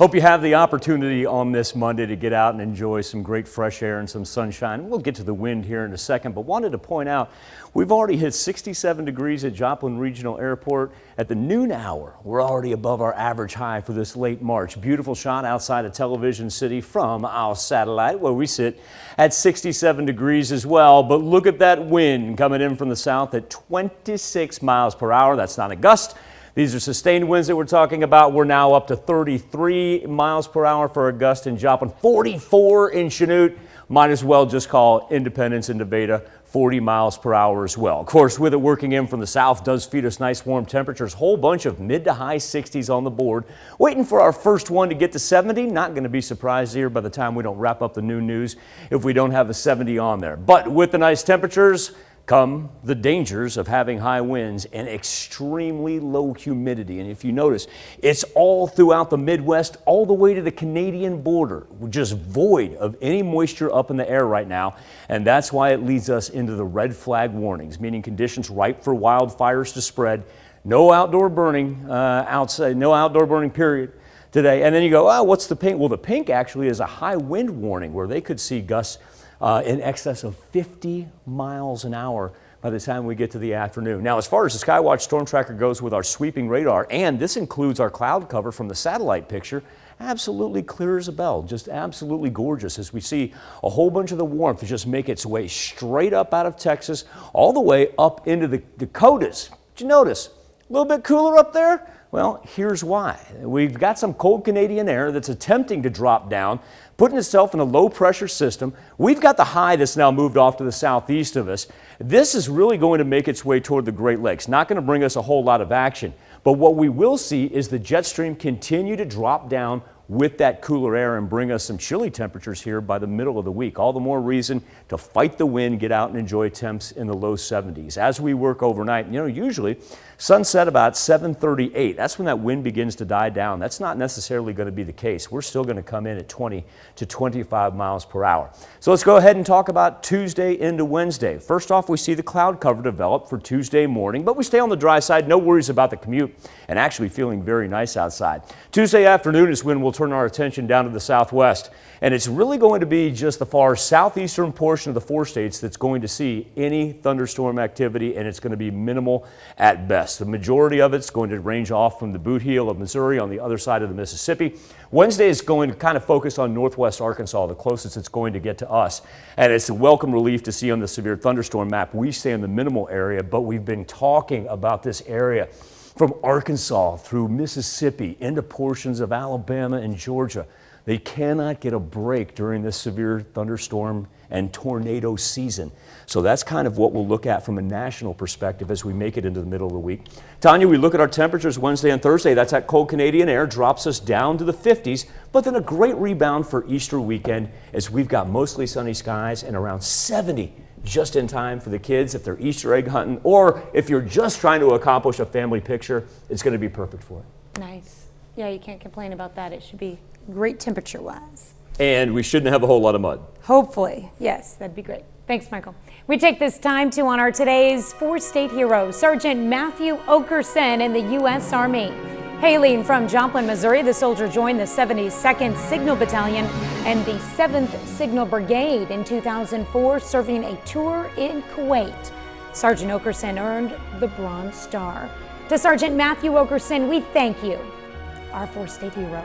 Hope you have the opportunity on this Monday to get out and enjoy some great fresh air and some sunshine. We'll get to the wind here in a second, but wanted to point out we've already hit 67 degrees at Joplin Regional Airport. At the noon hour, we're already above our average high for this late March. Beautiful shot outside of Television City from our satellite where we sit at 67 degrees as well. But look at that wind coming in from the south at 26 miles per hour. That's not a gust. These are sustained winds that we're talking about. We're now up to 33 miles per hour for a gust in Joplin, 44 in Chanute. Might as well just call Independence and Nevada 40 miles per hour as well. Of course, with it working in from the south does feed us nice warm temperatures. Whole bunch of mid to high 60s on the board. Waiting for our first one to get to 70. Not going to be surprised here by the time we don't wrap up the noon news if we don't have a 70 on there. But with the nice temperatures come the dangers of having high winds and extremely low humidity. And if you notice, it's all throughout the Midwest, all the way to the Canadian border. We're just void of any moisture up in the air right now. And that's why it leads us into the red flag warnings, meaning conditions ripe for wildfires to spread. No outdoor burning outside, no outdoor burning period today. And then you go, oh, what's the pink? Well, the pink actually is a high wind warning where they could see gusts in excess of 50 miles an hour by the time we get to the afternoon. Now, as far as the Skywatch Storm Tracker goes with our sweeping radar, and this includes our cloud cover from the satellite picture, absolutely clear as a bell, just absolutely gorgeous as we see a whole bunch of the warmth just make its way straight up out of Texas, all the way up into the Dakotas. Did you notice? A little bit cooler up there? Well, here's why. We've got some cold Canadian air that's attempting to drop down, putting itself in a low pressure system. We've got the high that's now moved off to the southeast of us. This is really going to make its way toward the Great Lakes. Not going to bring us a whole lot of action, but what we will see is the jet stream continue to drop down with that cooler air and bring us some chilly temperatures here by the middle of the week. All the more reason to fight the wind, get out and enjoy temps in the low 70s. As we work overnight, usually sunset about 7:38. That's when that wind begins to die down. That's not necessarily going to be the case. We're still going to come in at 20 to 25 miles per hour. So let's go ahead and talk about Tuesday into Wednesday. First off, we see the cloud cover develop for Tuesday morning, but we stay on the dry side. No worries about the commute and actually feeling very nice outside. Tuesday afternoon is when we'll turn our attention down to the southwest, and it's really going to be just the far southeastern portion of the four states that's going to see any thunderstorm activity, and it's going to be minimal at best. The majority of it's going to range off from the boot heel of Missouri on the other side of the Mississippi. Wednesday is going to kind of focus on northwest Arkansas, the closest it's going to get to us, and it's a welcome relief to see on the severe thunderstorm map. We stay in the minimal area, but we've been talking about this area from Arkansas through Mississippi into portions of Alabama and Georgia. They cannot get a break during this severe thunderstorm and tornado season. So that's kind of what we'll look at from a national perspective as we make it into the middle of the week. Tanya, we look at our temperatures Wednesday and Thursday. That's that cold Canadian air, drops us down to the 50s, but then a great rebound for Easter weekend as we've got mostly sunny skies and around 70 just in time for the kids if they're Easter egg hunting, or if you're just trying to accomplish a family picture, it's going to be perfect for it. Nice. Yeah, you can't complain about that. It should be great temperature-wise. And we shouldn't have a whole lot of mud. Hopefully. Yes, that'd be great. Thanks, Michael. We take this time to honor today's four-state hero, Sergeant Matthew Okerson in the U.S. Army. Hailing from Joplin, Missouri, the soldier joined the 72nd Signal Battalion and the 7th Signal Brigade in 2004, serving a tour in Kuwait. Sergeant Okerson earned the Bronze Star. To Sergeant Matthew Okerson, we thank you, our four-state hero.